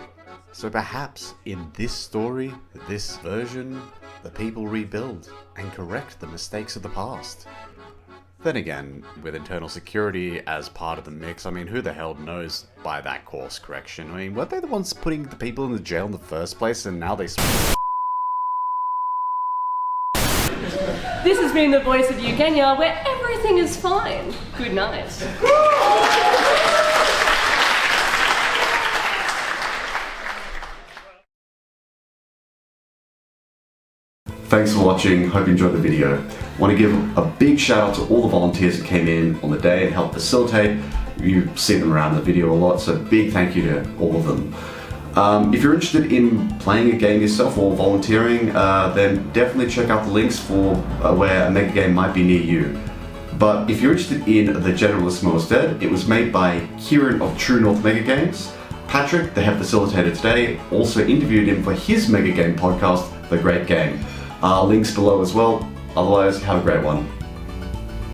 So perhaps in this story, this version, the people rebuild and correct the mistakes of the past. Then again, with internal security as part of the mix, I mean, who the hell knows by that course correction? I mean, weren't they the ones putting the people in the jail in the first place, and now they... This has been the voice of Yugenya, where everything is fine. Good night. Thanks for watching, hope you enjoyed the video. Want to give a big shout out to all the volunteers that came in on the day and helped facilitate. You've seen them around the video a lot, so big thank you to all of them. If you're interested in playing a game yourself or volunteering, then definitely check out the links for where a mega game might be near you. But if you're interested in the Generalissimo instead, it was made by Kieran of True North Megagamers. Patrick, the head facilitator today, also interviewed him for his mega game podcast, The Great Game. Links below as well. Otherwise, have a great one.